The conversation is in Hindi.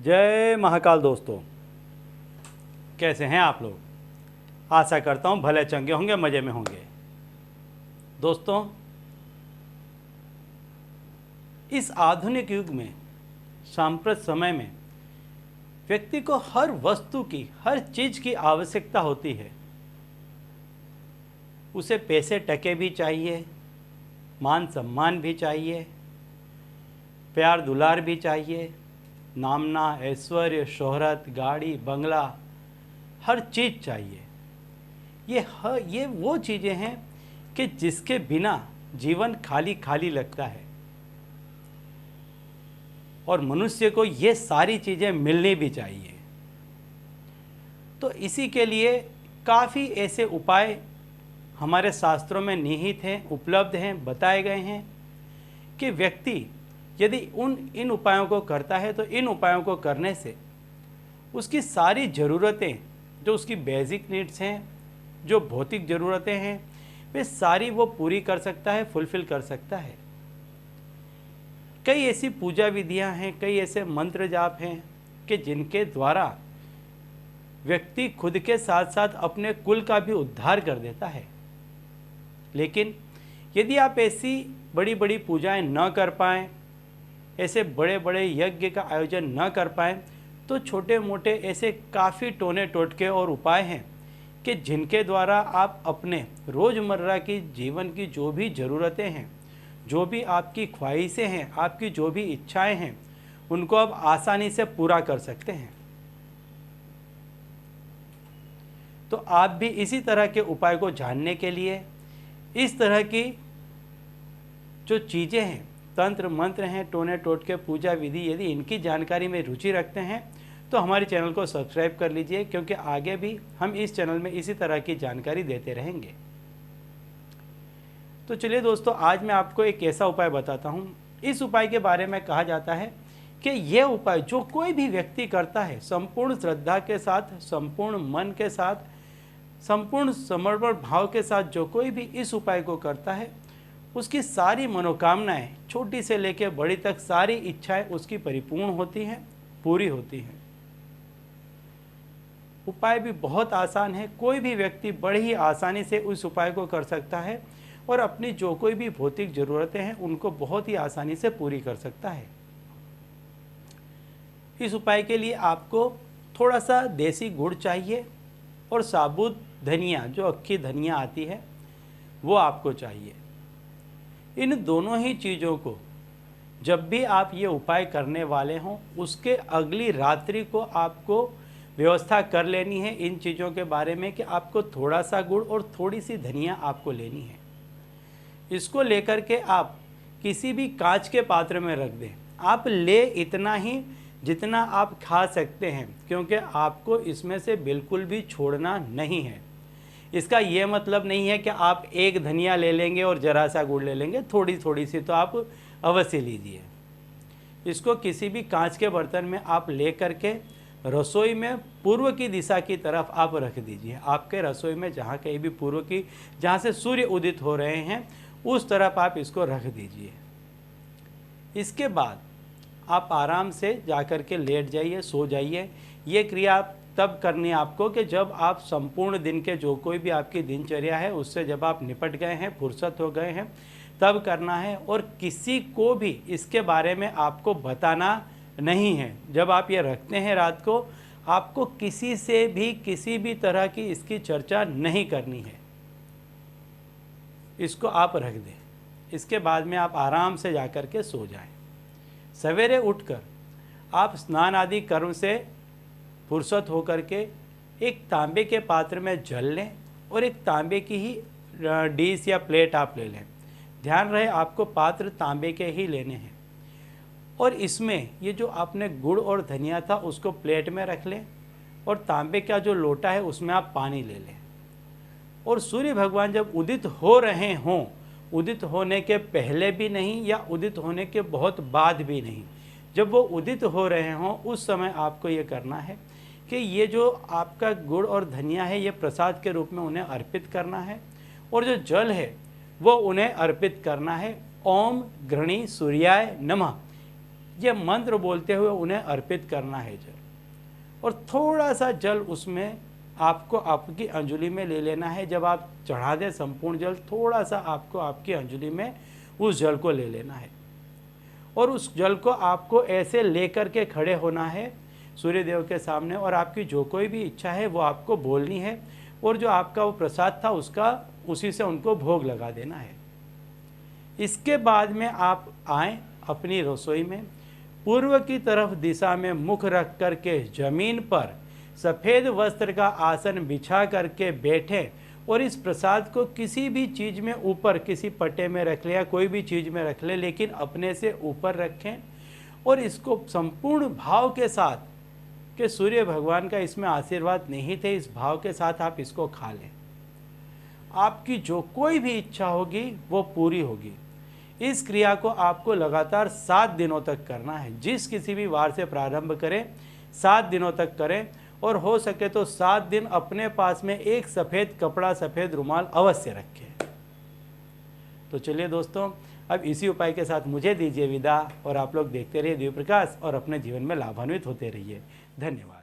जय महाकाल दोस्तों, कैसे हैं आप लोग। आशा करता हूं भले चंगे होंगे, मज़े में होंगे। दोस्तों, इस आधुनिक युग में, सांप्रत समय में व्यक्ति को हर वस्तु की, हर चीज़ की आवश्यकता होती है। उसे पैसे टके भी चाहिए, मान सम्मान भी चाहिए, प्यार दुलार भी चाहिए, नामना, ऐश्वर्य, शोहरत, गाड़ी, बंगला, हर चीज़ चाहिए। ये वो चीज़ें हैं कि जिसके बिना जीवन खाली खाली लगता है, और मनुष्य को ये सारी चीज़ें मिलनी भी चाहिए। तो इसी के लिए काफ़ी ऐसे उपाय हमारे शास्त्रों में निहित हैं, उपलब्ध हैं, बताए गए हैं कि व्यक्ति यदि इन उपायों को करता है तो इन उपायों को करने से उसकी सारी ज़रूरतें, जो उसकी बेसिक नीड्स हैं, जो भौतिक ज़रूरतें हैं, वे सारी वो पूरी कर सकता है, फुलफ़िल कर सकता है। कई ऐसी पूजा विधियां हैं, कई ऐसे मंत्र जाप हैं कि जिनके द्वारा व्यक्ति खुद के साथ साथ अपने कुल का भी उद्धार कर देता है। लेकिन यदि आप ऐसी बड़ी बड़ी पूजाएं न कर पाएँ, ऐसे बड़े बड़े यज्ञ का आयोजन न कर पाएँ, तो छोटे मोटे ऐसे काफ़ी टोने टोटके और उपाय हैं कि जिनके द्वारा आप अपने रोज़मर्रा की जीवन की जो भी ज़रूरतें हैं, जो भी आपकी ख्वाहिशें हैं, आपकी जो भी इच्छाएं हैं, उनको आप आसानी से पूरा कर सकते हैं। तो आप भी इसी तरह के उपाय को जानने के लिए, इस तरह की जो चीज़ें हैं, तंत्र मंत्र हैं, टोने टोटके, पूजा विधि, यदि इनकी जानकारी में रुचि रखते हैं तो हमारे चैनल को सब्सक्राइब कर लीजिए, क्योंकि आगे भी हम इस चैनल में इसी तरह की जानकारी देते रहेंगे। तो चलिए दोस्तों, आज मैं आपको एक ऐसा उपाय बताता हूँ। इस उपाय के बारे में कहा जाता है कि यह उपाय जो कोई भी व्यक्ति करता है, संपूर्ण श्रद्धा के साथ, संपूर्ण मन के साथ, संपूर्ण समर्पण भाव के साथ जो कोई भी इस उपाय को करता है, उसकी सारी मनोकामनाएं, छोटी से लेकर बड़ी तक सारी इच्छाएं उसकी परिपूर्ण होती हैं, पूरी होती हैं। उपाय भी बहुत आसान है, कोई भी व्यक्ति बड़ी ही आसानी से उस उपाय को कर सकता है और अपनी जो कोई भी भौतिक ज़रूरतें हैं उनको बहुत ही आसानी से पूरी कर सकता है। इस उपाय के लिए आपको थोड़ा सा देसी गुड़ चाहिए और साबुत धनिया, जो अक्खी धनिया आती है, वो आपको चाहिए। इन दोनों ही चीज़ों को जब भी आप ये उपाय करने वाले हों, उसके अगली रात्रि को आपको व्यवस्था कर लेनी है इन चीज़ों के बारे में कि आपको थोड़ा सा गुड़ और थोड़ी सी धनिया आपको लेनी है। इसको लेकर के आप किसी भी कांच के पात्र में रख दें। आप ले इतना ही जितना आप खा सकते हैं, क्योंकि आपको इसमें से बिल्कुल भी छोड़ना नहीं है। इसका ये मतलब नहीं है कि आप एक धनिया ले लेंगे और ज़रा सा गुड़ ले लेंगे, थोड़ी थोड़ी सी तो आप अवश्य लीजिए। इसको किसी भी कांच के बर्तन में आप ले करके रसोई में पूर्व की दिशा की तरफ आप रख दीजिए। आपके रसोई में जहाँ कहीं भी पूर्व की, जहाँ से सूर्य उदित हो रहे हैं, उस तरफ आप इसको रख दीजिए। इसके बाद आप आराम से जाकर के लेट जाइए, सो जाइए। ये क्रिया तब करनी है आपको कि जब आप संपूर्ण दिन के जो कोई भी आपकी दिनचर्या है उससे जब आप निपट गए हैं, फुर्सत हो गए हैं, तब करना है। और किसी को भी इसके बारे में आपको बताना नहीं है। जब आप ये रखते हैं रात को, आपको किसी से भी किसी भी तरह की इसकी चर्चा नहीं करनी है। इसको आप रख दें। इसके बाद में आप आराम से जाकर के सो जाएं। सवेरे उठकर आप स्नान आदि कर्म से फुर्सत होकर के एक तांबे के पात्र में जल लें और एक तांबे की ही डिश या प्लेट आप ले लें। ध्यान रहे आपको पात्र तांबे के ही लेने हैं। और इसमें ये जो आपने गुड़ और धनिया था उसको प्लेट में रख लें और तांबे का जो लोटा है उसमें आप पानी ले लें। और सूर्य भगवान जब उदित हो रहे हों, उदित होने के पहले भी नहीं या उदित होने के बहुत बाद भी नहीं, जब वो उदित हो रहे हों उस समय आपको ये करना है कि ये जो आपका गुड़ और धनिया है ये प्रसाद के रूप में उन्हें अर्पित करना है, और जो जल है वो उन्हें अर्पित करना है। ओम घृणी सूर्याय नमः, ये मंत्र बोलते हुए उन्हें अर्पित करना है जल। और थोड़ा सा जल उसमें आपको आपकी अंजलि में ले लेना है। जब आप चढ़ा दें संपूर्ण जल, थोड़ा सा आपको आपकी अंजलि में उस जल को ले लेना है और उस जल को आपको ऐसे लेकर के खड़े होना है सूर्य देव के सामने, और आपकी जो कोई भी इच्छा है वो आपको बोलनी है, और जो आपका वो प्रसाद था उसका उसी से उनको भोग लगा देना है। इसके बाद में आप आएँ अपनी रसोई में, पूर्व की तरफ दिशा में मुख रख करके जमीन पर सफ़ेद वस्त्र का आसन बिछा करके बैठें और इस प्रसाद को किसी भी चीज़ में ऊपर, किसी पट्टे में रख ले या कोई भी चीज़ में रख ले, लेकिन अपने से ऊपर रखें और इसको संपूर्ण भाव के साथ कि सूर्य भगवान का इसमें आशीर्वाद नहीं थे, इस भाव के साथ आप इसको खा लें। आपकी जो कोई भी इच्छा होगी वो पूरी होगी। इस क्रिया को आपको लगातार 7 दिनों तक करना है। जिस किसी भी वार से प्रारंभ करें 7 दिनों तक करें, और हो सके तो 7 दिन अपने पास में एक सफ़ेद कपड़ा, सफ़ेद रुमाल अवश्य रखें। तो चलिए दोस्तों, अब इसी उपाय के साथ मुझे दीजिए विदा, और आप लोग देखते रहिए दिव्य प्रकाश और अपने जीवन में लाभान्वित होते रहिए। धन्यवाद।